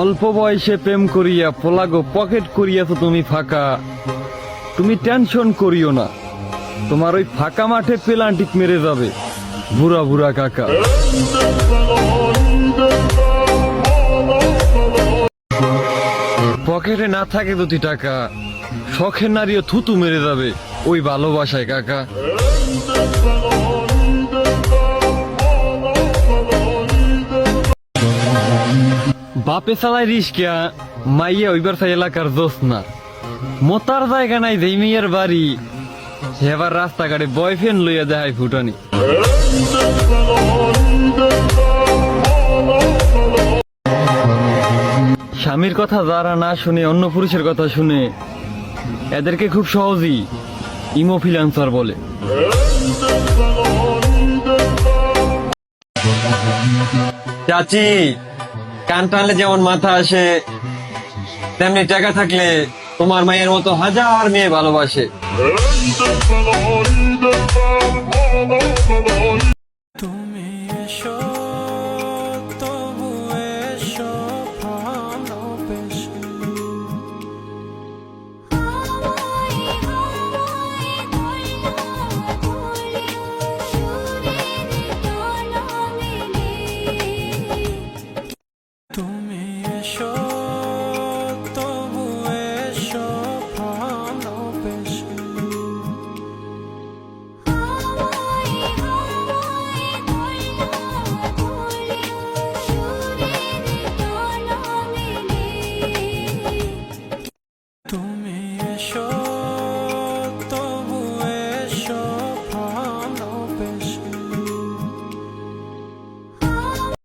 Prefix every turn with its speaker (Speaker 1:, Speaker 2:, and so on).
Speaker 1: অল্প বয়সে প্রেম করিয়া পোলাগো পকেট করিয়াছ তুমি ফাঁকা। তুমি টেনশন করিও না, তোমার ওই ফাঁকা মাঠে পেলান্টিক মেরে যাবে বুড়া বুড়া কাকা। পকেটে না থাকে 2 টাকা, শখের নারীও থুতু মেরে যাবে ওই ভালোবাসায় কাকা। বাপে চালায় রিস্কা, মাইয়া ওইবার চাই এলাকার দোষ না। মোতার জায়গা নাই যেই মেয়ের বাড়ি, এবার রাস্তাঘাটে বয়ফ্রেন্ড লইয়া দেখায় ফুটানি। স্বামীর কথা যারা না শুনে অন্য পুরুষের কথা শুনে, এদেরকে খুব সহজেই ইমোফিলান্সার বলে। চাচি, কান টানলে যেমন মাথা আসে, তেমনি টাকা থাকলে তোমার মায়ের মতো 1000 মেয়ে ভালোবাসে।